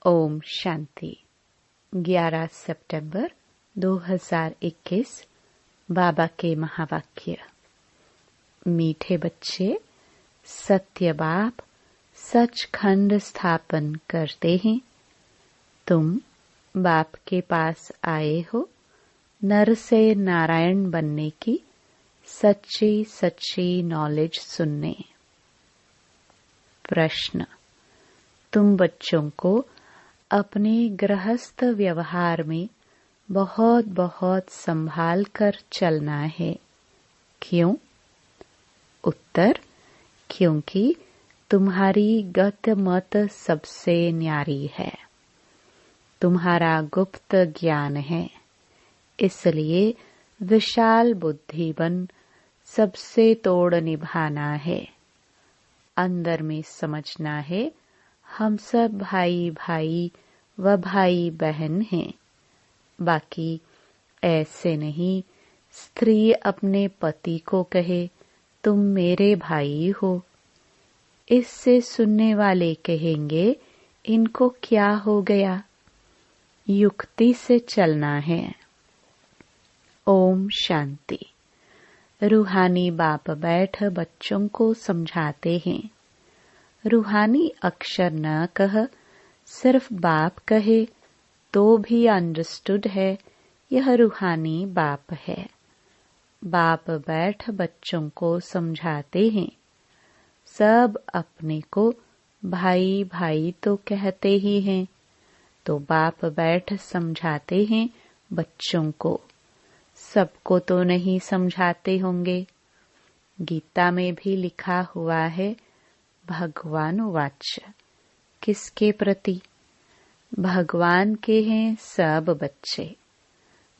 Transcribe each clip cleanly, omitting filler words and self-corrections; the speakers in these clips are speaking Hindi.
ओम शांति। 11 सितंबर 2021 बाबा के महावाक्य। मीठे बच्चे, सत्य बाप सचखंड स्थापन करते हैं। तुम बाप के पास आए हो नर से नारायण बनने की सच्ची सच्ची नॉलेज सुनने। प्रश्न, तुम बच्चों को अपने गृहस्थ व्यवहार में बहुत बहुत संभाल कर चलना है। क्यों? उत्तर, क्योंकि तुम्हारी गत मत सबसे न्यारी है, तुम्हारा गुप्त ज्ञान है। इसलिए विशाल बुद्धि बन सबसे तोड़ निभाना है। अंदर में समझना है हम सब भाई भाई व भाई बहन हैं। बाकी ऐसे नहीं स्त्री अपने पति को कहे तुम मेरे भाई हो। इससे सुनने वाले कहेंगे इनको क्या हो गया। युक्ति से चलना है। ओम शांति। रूहानी बाप बैठ बच्चों को समझाते हैं। रूहानी अक्षर न कह, सिर्फ बाप कहे तो भी अंडरस्टूड है। यह रूहानी बाप है। बाप बैठ बच्चों को समझाते हैं। सब अपने को भाई भाई तो कहते ही हैं, तो बाप बैठ समझाते हैं बच्चों को। सबको तो नहीं समझाते होंगे। गीता में भी लिखा हुआ है भगवान वाच्य। किसके प्रति? भगवान के हैं सब बच्चे।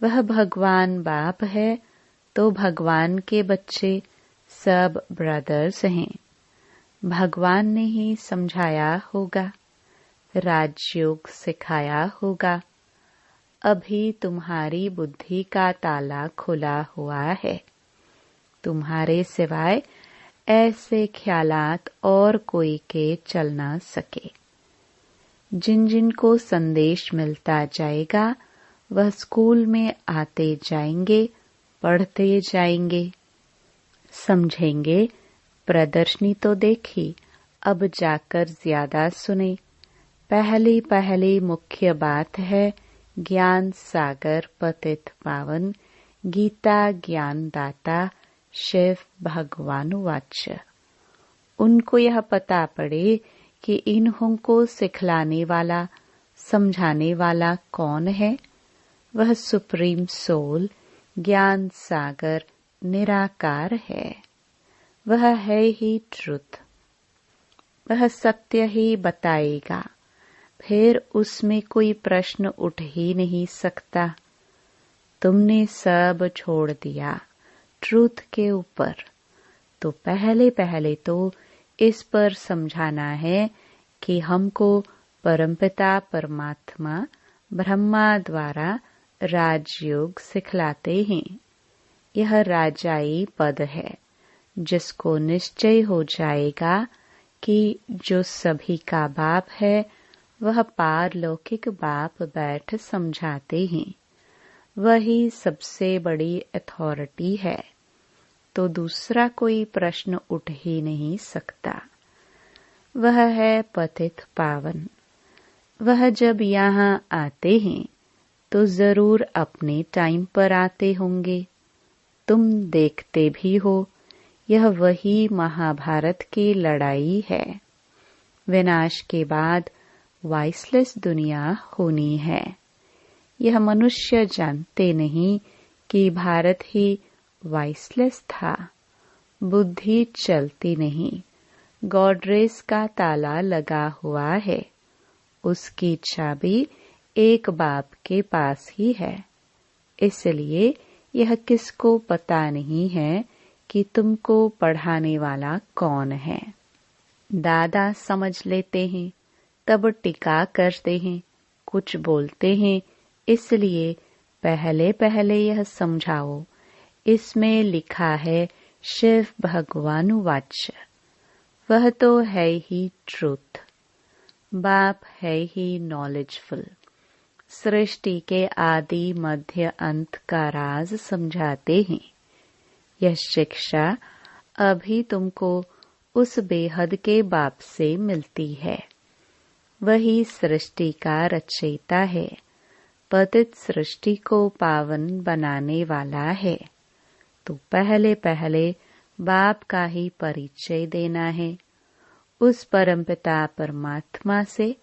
वह भगवान बाप है तो भगवान के बच्चे सब ब्रदर्स हैं। भगवान ने ही समझाया होगा, राजयोग सिखाया होगा। अभी तुम्हारी बुद्धि का ताला खुला हुआ है। तुम्हारे सिवाय ऐसे ख्यालात और कोई के चल ना सके। जिन जिन को संदेश मिलता जाएगा वह स्कूल में आते जाएंगे, पढ़ते जाएंगे, समझेंगे। प्रदर्शनी तो देखी, अब जाकर ज्यादा सुने। पहली पहली मुख्य बात है ज्ञान सागर पतित पावन, गीता ज्ञान दाता शिव भगवान वाच्य। उनको यह पता पड़े कि इन्हों को सिखलाने वाला समझाने वाला कौन है। वह सुप्रीम सोल ज्ञान सागर निराकार है। वह है ही ट्रुथ। वह सत्य ही बताएगा। फिर उसमें कोई प्रश्न उठ ही नहीं सकता। तुमने सब छोड़ दिया ट्रूथ के ऊपर, तो पहले पहले तो इस पर समझाना है कि हमको परमपिता परमात्मा ब्रह्मा द्वारा राजयोग सिखलाते हैं। यह राजाई पद है जिसको निश्चय हो जाएगा कि जो सभी का बाप है वह पारलौकिक बाप बैठ समझाते हैं। वही सबसे बड़ी अथॉरिटी है, तो दूसरा कोई प्रश्न उठ ही नहीं सकता। वह है पतित पावन। वह जब यहाँ आते हैं तो जरूर अपने टाइम पर आते होंगे। तुम देखते भी हो, यह वही महाभारत की लड़ाई है। विनाश के बाद वाइसलेस दुनिया होनी है। यह मनुष्य जानते नहीं कि भारत ही वाइसलेस था। बुद्धि चलती नहीं। गॉडरेज का ताला लगा हुआ है। उसकी चाबी एक बाप के पास ही है। इसलिए यह किसको पता नहीं है कि तुमको पढ़ाने वाला कौन है। दादा समझ लेते हैं, तब टिका करते हैं, कुछ बोलते हैं। इसलिए पहले पहले यह समझाओ। इसमें लिखा है शिव भगवान वाच्य। वह तो है ही ट्रुथ। बाप है ही नॉलेजफुल। सृष्टि के आदि मध्य अंत का राज समझाते हैं। यह शिक्षा अभी तुमको उस बेहद के बाप से मिलती है। वही सृष्टि का रचयिता है, पतित सृष्टि को पावन बनाने वाला है। तो पहले पहले बाप का ही परिचय देना है। उस परमपिता परमात्मा से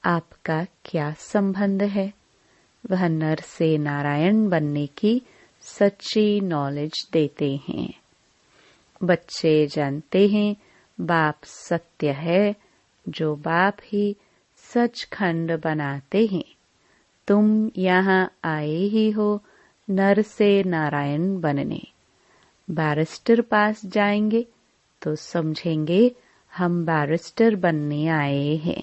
आपका क्या संबंध है? वह नर से नारायण बनने की सच्ची नॉलेज देते हैं। बच्चे जानते हैं बाप सत्य है, जो बाप ही सचखंड बनाते हैं। तुम यहाँ आए ही हो नर से नारायण बनने। बैरिस्टर पास जाएंगे तो समझेंगे हम बैरिस्टर बनने आए हैं।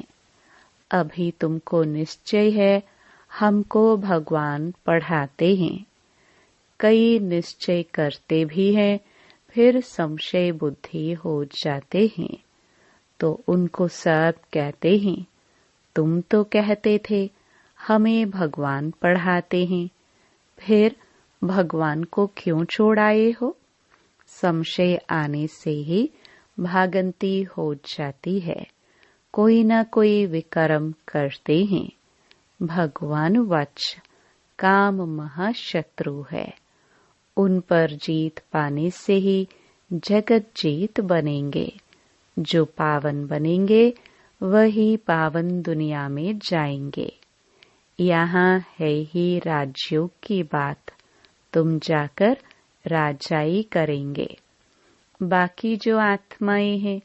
अभी तुमको निश्चय है हमको भगवान पढ़ाते हैं। कई निश्चय करते भी हैं, फिर संशय बुद्धि हो जाते हैं, तो उनको सब कहते हैं तुम तो कहते थे हमें भगवान पढ़ाते हैं, फिर भगवान को क्यों छोड़ आए हो? संशय आने से ही भागंती हो जाती है। कोई न कोई विकर्म करते हैं। भगवान वच काम महाशत्रु है। उन पर जीत पाने से ही जगत जीत बनेंगे। जो पावन बनेंगे वही पावन दुनिया में जाएंगे। यहाँ है ही राज्यों की बात। तुम जाकर राजाई करेंगे। बाकी जो आत्माएं हैं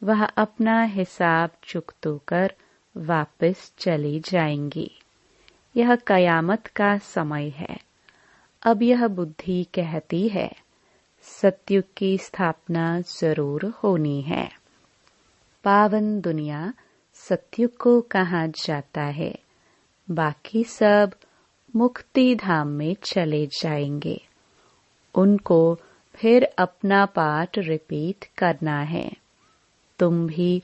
वह अपना हिसाब चुकतो कर वापस चली जाएंगी। यह कयामत का समय है। अब यह बुद्धि कहती है सत्युग की स्थापना जरूर होनी है। पावन दुनिया सत्युग को कहा जाता है। बाकी सब मुक्ति धाम में चले जाएंगे। उनको फिर अपना पाठ रिपीट करना है। तुम भी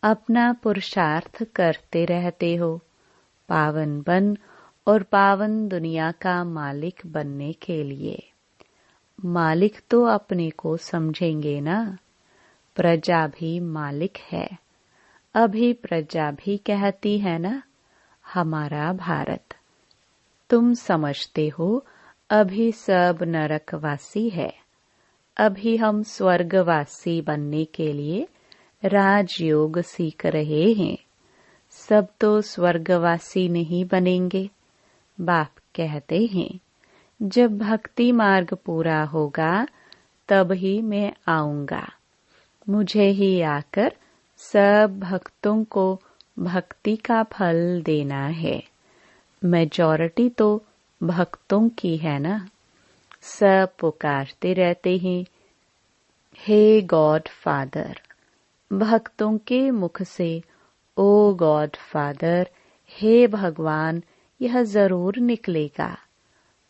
अपना पुरुषार्थ करते रहते हो पावन बन और पावन दुनिया का मालिक बनने के लिए। मालिक तो अपने को समझेंगे ना। प्रजा भी मालिक है। अभी प्रजा भी कहती है ना हमारा भारत। तुम समझते हो अभी सब नरकवासी है। अभी हम स्वर्गवासी बनने के लिए राजयोग सीख रहे हैं। सब तो स्वर्गवासी नहीं बनेंगे। बाप कहते हैं जब भक्ति मार्ग पूरा होगा तब ही मैं आऊंगा। मुझे ही आकर सब भक्तों को भक्ति का फल देना है। मेजॉरिटी तो भक्तों की है ना। सब पुकारते रहते हैं हे गॉड फादर। भक्तों के मुख से ओ गॉड फादर, हे भगवान, यह जरूर निकलेगा।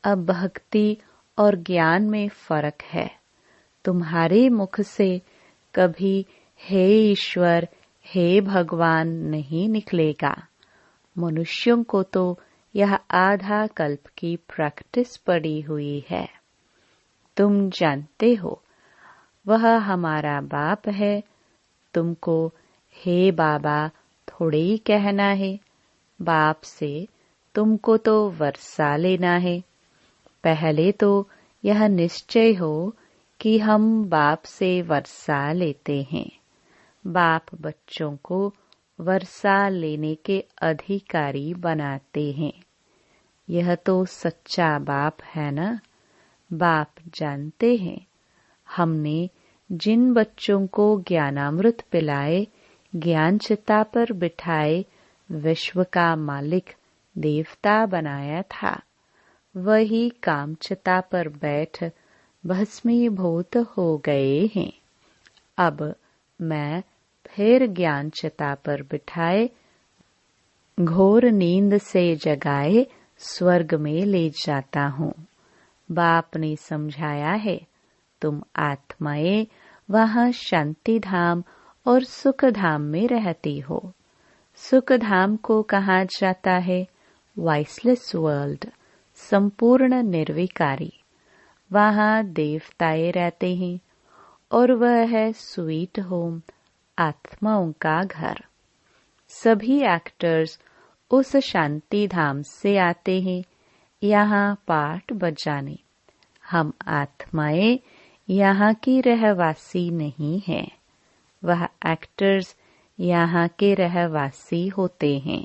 अब भक्ति और ज्ञान में फर्क है। तुम्हारे मुख से कभी हे ईश्वर, हे भगवान नहीं निकलेगा। मनुष्यों को तो यह आधा कल्प की प्रैक्टिस पड़ी हुई है। तुम जानते हो वह हमारा बाप है। तुमको हे बाबा थोड़े ही कहना है। बाप से तुमको तो वर्षा लेना है। पहले तो यह निश्चय हो कि हम बाप से वर्षा लेते हैं। बाप बच्चों को वर्षा लेने के अधिकारी बनाते हैं। यह तो सच्चा बाप है ना। बाप जानते हैं हमने जिन बच्चों को ज्ञानामृत पिलाए, ज्ञान चिता पर बिठाए, विश्व का मालिक देवता बनाया था, वही कामचिता पर बैठ भस्मीभूत हो गए हैं। अब मैं फिर ज्ञान चिता पर बिठाए घोर नींद से जगाए स्वर्ग में ले जाता हूँ। बाप ने समझाया है तुम आत्माएं वहाँ शांति धाम और सुख धाम में रहती हो। सुख धाम को कहा जाता है वाइसलेस वर्ल्ड, संपूर्ण निर्विकारी। वहाँ देवताएं रहते हैं और वह है स्वीट होम, आत्माओं का घर। सभी एक्टर्स उस शांति धाम से आते हैं यहाँ पाठ बजाने। हम आत्माएं यहाँ की रहवासी नहीं हैं। वह एक्टर्स यहाँ के रहवासी होते हैं।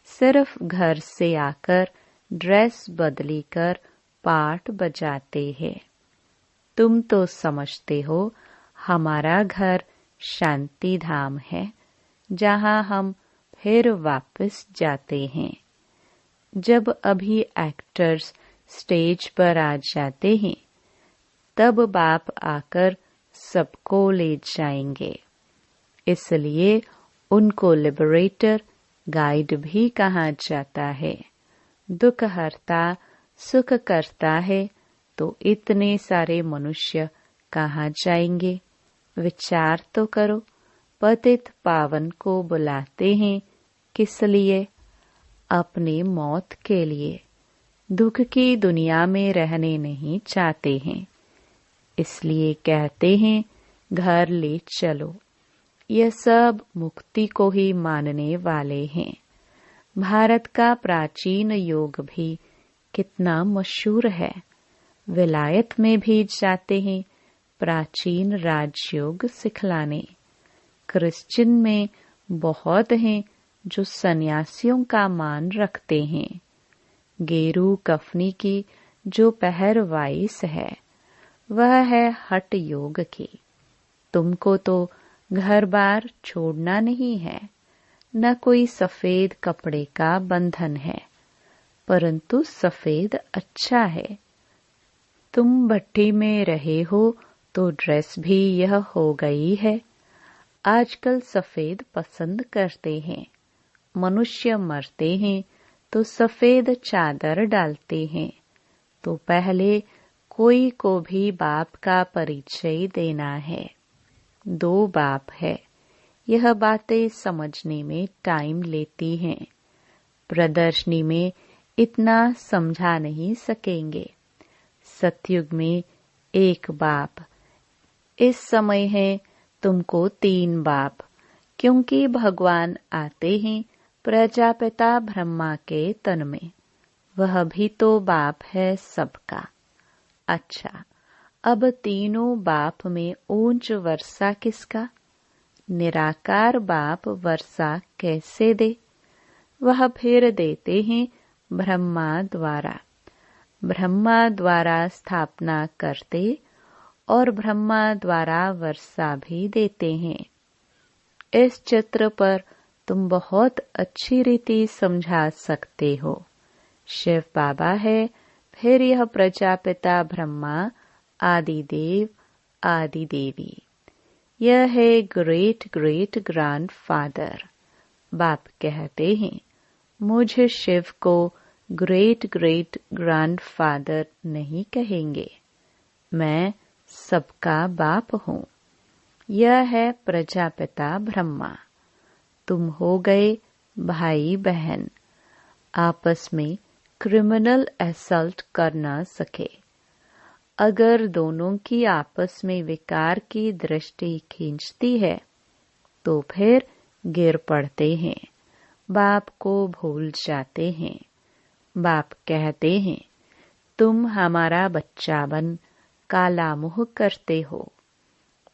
सिर्फ घर से आकर ड्रेस बदली कर पाठ बजाते हैं। तुम तो समझते हो हमारा घर शांति धाम है, जहाँ हम फिर वापस जाते हैं। जब अभी एक्टर्स स्टेज पर आ जाते हैं, तब बाप आकर सबको ले जाएंगे। इसलिए उनको लिबरेटर, गाइड भी कहा जाता है। दुख हरता, सुख करता है, तो इतने सारे मनुष्य कहाँ जाएंगे? विचार तो करो। पतित पावन को बुलाते हैं किस लिए? अपने मौत के लिए। दुख की दुनिया में रहने नहीं चाहते हैं, इसलिए कहते हैं घर ले चलो। यह सब मुक्ति को ही मानने वाले हैं। भारत का प्राचीन योग भी कितना मशहूर है। विलायत में भी जाते हैं प्राचीन राजयोग सिखलाने। क्रिश्चियन में बहुत हैं जो सन्यासियों का मान रखते हैं। गेरू कफनी की जो पहरवाइश है, वह है हठ योग की। तुमको तो घर बार छोड़ना नहीं है, न कोई सफेद कपड़े का बंधन है, परंतु सफेद अच्छा है। तुम भट्टी में रहे हो तो ड्रेस भी यह हो गई है। आजकल सफेद पसंद करते हैं। मनुष्य मरते हैं तो सफेद चादर डालते हैं। तो पहले कोई को भी बाप का परिचय देना है। 2 बाप है। यह बातें समझने में टाइम लेती हैं। प्रदर्शनी में इतना समझा नहीं सकेंगे। सतयुग में 1 बाप। इस समय है तुमको 3 बाप, क्योंकि भगवान आते हैं प्रजापिता ब्रह्मा के तन में। वह भी तो बाप है सबका। अच्छा, अब तीनों बाप में ऊंच वर्षा किसका? निराकार बाप वर्षा कैसे दे? वह फिर देते हैं ब्रह्मा द्वारा। ब्रह्मा द्वारा स्थापना करते और ब्रह्मा द्वारा वर्षा भी देते हैं। इस चित्र पर तुम बहुत अच्छी रीति समझा सकते हो। शिव बाबा है, फिर यह प्रजापिता ब्रह्मा, आदि देव, आदि देवी। यह है ग्रेट ग्रेट ग्रैंड फादर। बाप कहते हैं मुझे शिव को ग्रेट ग्रेट ग्रैंड फादर नहीं कहेंगे, मैं सबका बाप हूँ। यह है प्रजापिता ब्रह्मा। तुम हो गए भाई बहन। आपस में क्रिमिनल असल्ट कर न सके। अगर दोनों की आपस में विकार की दृष्टि खींचती है तो फिर गिर पड़ते हैं, बाप को भूल जाते हैं। बाप कहते हैं तुम हमारा बच्चा बन काला मुँह करते हो।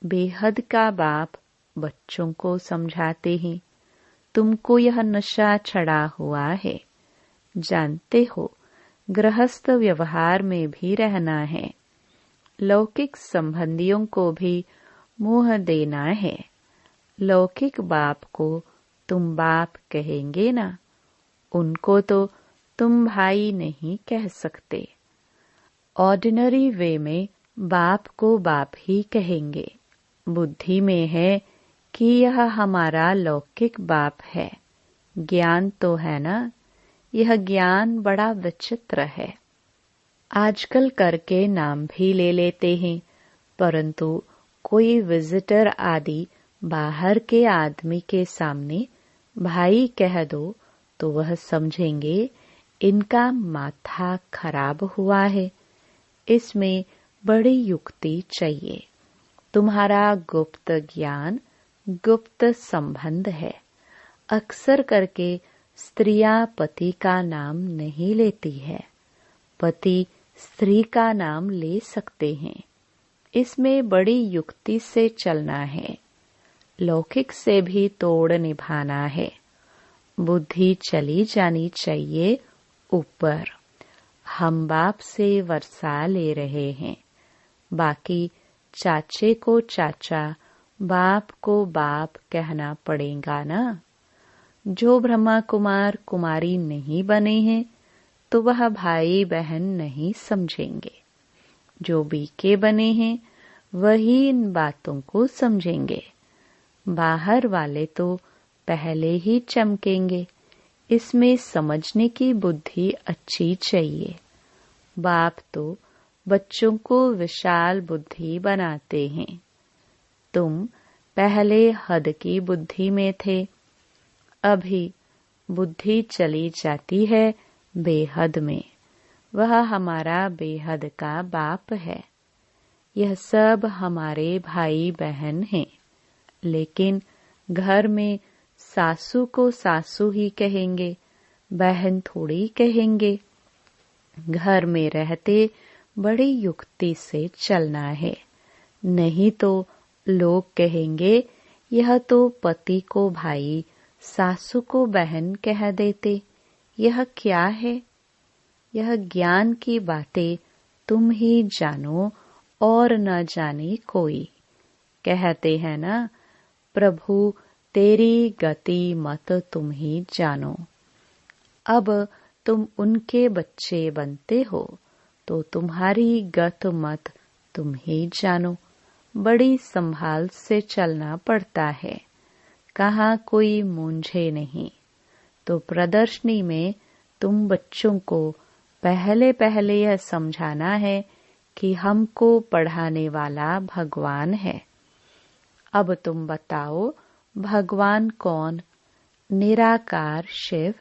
बेहद का बाप बच्चों को समझाते हैं तुमको यह नशा चढ़ा हुआ है। जानते हो गृहस्थ व्यवहार में भी रहना है। लौकिक संबंधियों को भी मुँह देना है। लौकिक बाप को तुम बाप कहेंगे ना, उनको तो तुम भाई नहीं कह सकते। ऑर्डिनरी वे में बाप को बाप ही कहेंगे। बुद्धि में है कि यह हमारा लौकिक बाप है। ज्ञान तो है ना, यह ज्ञान बड़ा विचित्र है। आजकल करके नाम भी ले लेते हैं, परंतु कोई विजिटर आदि बाहर के आदमी के सामने भाई कह दो तो वह समझेंगे इनका माथा खराब हुआ है। इसमें बड़ी युक्ति चाहिए। तुम्हारा गुप्त ज्ञान गुप्त संबंध है। अक्सर करके स्त्रियां पति का नाम नहीं लेती है, पति स्त्री का नाम ले सकते हैं। इसमें बड़ी युक्ति से चलना है। लौकिक से भी तोड़ निभाना है। बुद्धि चली जानी चाहिए ऊपर। हम बाप से वर्षा ले रहे हैं, बाकी चाचे को चाचा, बाप को बाप कहना पड़ेगा ना। जो ब्रह्मा कुमार कुमारी नहीं बने हैं तो वह भाई बहन नहीं समझेंगे। जो बीके बने हैं वही इन बातों को समझेंगे। बाहर वाले तो पहले ही चमकेंगे। इसमें समझने की बुद्धि अच्छी चाहिए। बाप तो बच्चों को विशाल बुद्धि बनाते हैं। तुम पहले हद की बुद्धि में थे, अभी बुद्धि चली जाती है बेहद में। वह हमारा बेहद का बाप है। यह सब हमारे भाई बहन हैं। लेकिन घर में सासू को सासू ही कहेंगे, बहन थोड़ी कहेंगे। घर में रहते बड़ी युक्ति से चलना है, नहीं तो लोग कहेंगे यह तो पति को भाई, सासू को बहन कह देते। यह क्या है? यह ज्ञान की बातें तुम ही जानो और न जाने कोई। कहते हैं ना, प्रभु तेरी गति मत तुम ही जानो। अब तुम उनके बच्चे बनते हो तो तुम्हारी गत मत तुम ही जानो। बड़ी संभाल से चलना पड़ता है, कहाँ कोई मूंझे नहीं। तो प्रदर्शनी में तुम बच्चों को पहले पहले यह समझाना है कि हमको पढ़ाने वाला भगवान है। अब तुम बताओ, भगवान कौन? निराकार शिव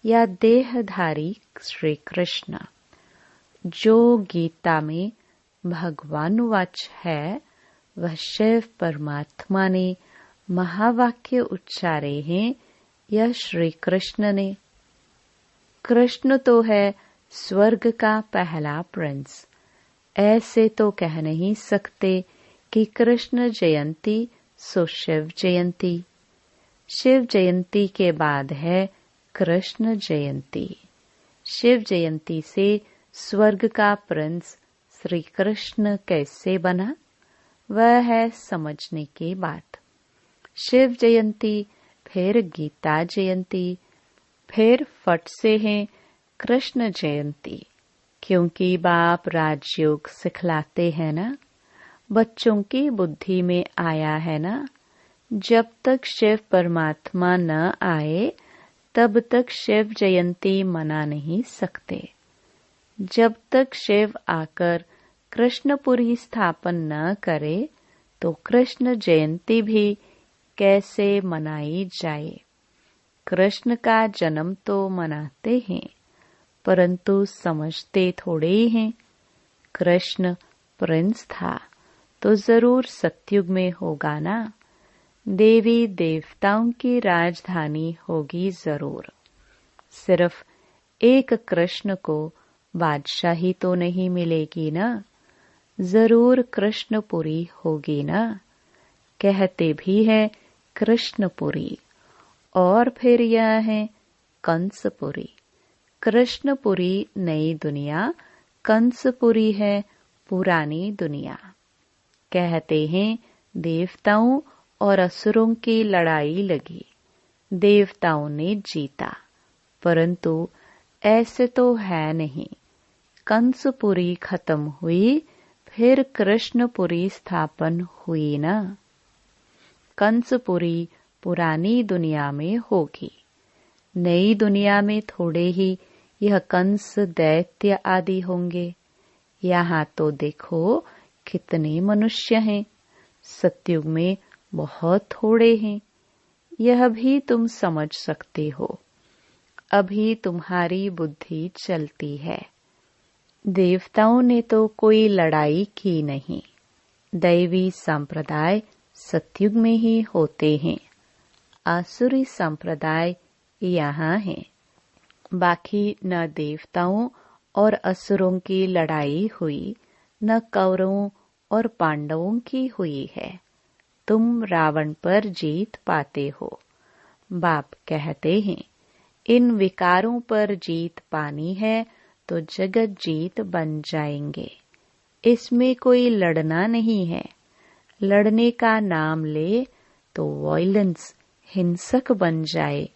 या देहधारी श्री कृष्ण? जो गीता में भगवानुवाच है वह शिव परमात्मा ने महावाक्य उच्चारे हैं या श्री कृष्ण ने? कृष्ण तो है स्वर्ग का पहला प्रिंस। ऐसे तो कह नहीं सकते कि कृष्ण जयंती सो शिव जयंती। शिव जयंती के बाद है कृष्ण जयंती। शिव जयंती से स्वर्ग का प्रिंस श्री कृष्ण कैसे बना? वह है समझने की बात। शिव जयंती, फिर गीता जयंती, फिर फट से है कृष्ण जयंती। क्योंकि बाप राजयोग सिखलाते हैं ना, बच्चों की बुद्धि में आया है ना। जब तक शिव परमात्मा न आए तब तक शिव जयंती मना नहीं सकते। जब तक शिव आकर कृष्णपुरी स्थापन न करे तो कृष्ण जयंती भी कैसे मनाई जाए? कृष्ण का जन्म तो मनाते हैं, परंतु समझते थोड़े ही हैं। कृष्ण प्रिंस था तो जरूर सतयुग में होगा ना। देवी देवताओं की राजधानी होगी जरूर। सिर्फ एक कृष्ण को बादशाही तो नहीं मिलेगी ना, जरूर कृष्णपुरी होगी ना। कहते भी है कृष्णपुरी, और फिर यह है कंसपुरी। कृष्णपुरी नई दुनिया, कंसपुरी है पुरानी दुनिया। कहते हैं देवताओं और असुरों की लड़ाई लगी, देवताओं ने जीता, परंतु ऐसे तो है नहीं। कंसपुरी खत्म हुई, फिर कृष्णपुरी स्थापन हुई ना। कंसपुरी पुरानी दुनिया में होगी, नई दुनिया में थोड़े ही यह कंस दैत्य आदि होंगे। यहाँ तो देखो कितने मनुष्य हैं, सतयुग में बहुत थोड़े हैं। यह भी तुम समझ सकते हो। अभी तुम्हारी बुद्धि चलती है। देवताओं ने तो कोई लड़ाई की नहीं। दैवी संप्रदाय सतयुग में ही होते हैं। आसुरी संप्रदाय यहाँ है। बाकी न देवताओं और असुरों की लड़ाई हुई, न कौरवों और पांडवों की हुई है। तुम रावण पर जीत पाते हो। बाप कहते हैं, इन विकारों पर जीत पानी है तो जगत जीत बन जाएंगे। इसमें कोई लड़ना नहीं है। लड़ने का नाम ले तो वॉयलेंस, हिंसक बन जाए।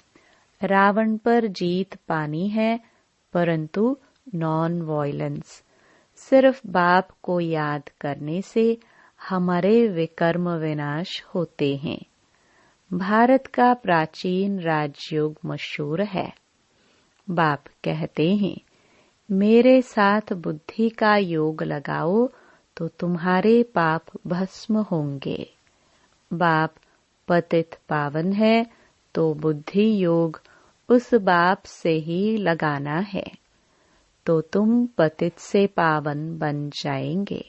रावण पर जीत पानी है, परंतु नॉन वॉयलेंस। सिर्फ बाप को याद करने से हमारे विकर्म विनाश होते हैं। भारत का प्राचीन राजयोग मशहूर है। बाप कहते हैं, मेरे साथ बुद्धि का योग लगाओ तो तुम्हारे पाप भस्म होंगे। बाप पतित पावन है तो बुद्धि योग उस बाप से ही लगाना है, तो तुम पतित से पावन बन जाएंगे।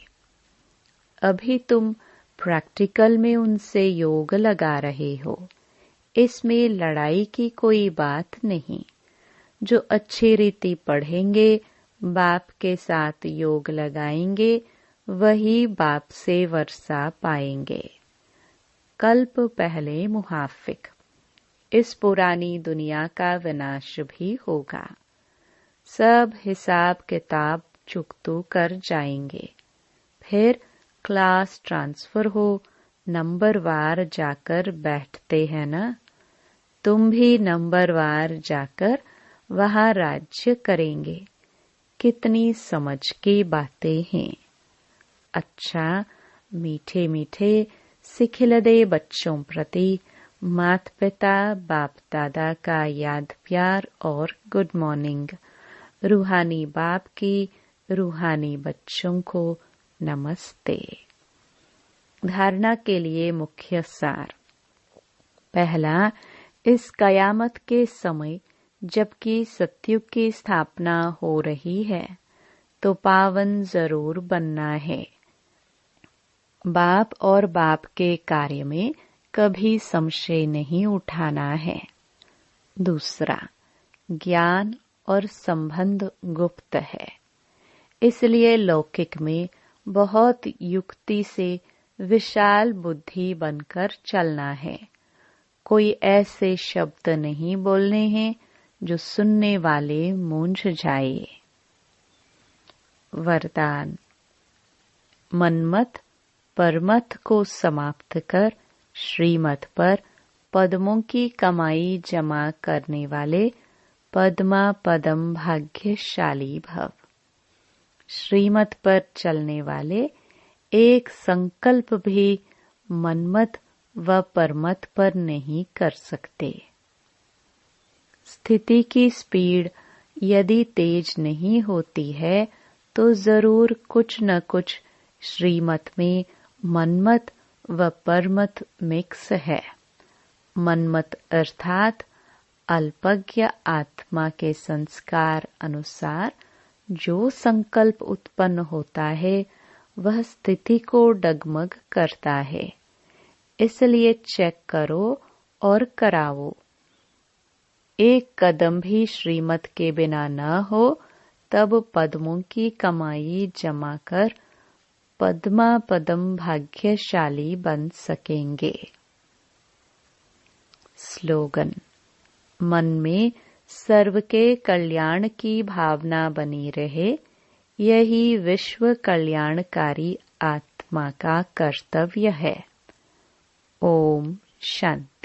अभी तुम प्रैक्टिकल में उनसे योग लगा रहे हो। इसमें लड़ाई की कोई बात नहीं। जो अच्छी रीति पढ़ेंगे, बाप के साथ योग लगाएंगे, वही बाप से वर्षा पाएंगे। कल्प पहले मुहाफिक। इस पुरानी दुनिया का विनाश भी होगा। सब हिसाब किताब चुकतू कर जाएंगे। फिर क्लास ट्रांसफर हो, नंबरवार जाकर बैठते हैं ना। तुम भी नंबरवार जाकर वहां राज्य करेंगे। कितनी समझ की बातें हैं। अच्छा, मीठे मीठे सिखिलदे बच्चों प्रति माता पिता बाप दादा का याद प्यार और गुड मॉर्निंग। रूहानी बाप की रूहानी बच्चों को नमस्ते। धारणा के लिए मुख्य सार। पहला, इस कयामत के समय जबकि सतयुग की स्थापना हो रही है, तो पावन जरूर बनना है। बाप और बाप के कार्य में कभी संशय नहीं उठाना है। दूसरा, ज्ञान और संबंध गुप्त है, इसलिए लौकिक में बहुत युक्ति से विशाल बुद्धि बनकर चलना है। कोई ऐसे शब्द नहीं बोलने हैं जो सुनने वाले मूंझ जाए। वरदान। मनमत परमत को समाप्त कर श्रीमत पर पद्मों की कमाई जमा करने वाले पद्मा पदम भाग्यशाली भव। श्रीमत पर चलने वाले एक संकल्प भी मनमत व परमत पर नहीं कर सकते। स्थिति की स्पीड यदि तेज नहीं होती है तो जरूर कुछ न कुछ श्रीमत में मनमत व परमत मिक्स है। मनमत अर्थात अल्पज्ञ आत्मा के संस्कार अनुसार जो संकल्प उत्पन्न होता है वह स्थिति को डगमग करता है। इसलिए चेक करो और कराओ। एक कदम भी श्रीमत के बिना न हो तब पद्मों की कमाई जमा कर पद्मा पदम भाग्यशाली बन सकेंगे। स्लोगन। मन में सर्व के कल्याण की भावना बनी रहे, यही विश्व कल्याणकारी आत्मा का कर्तव्य है। ओम शांति।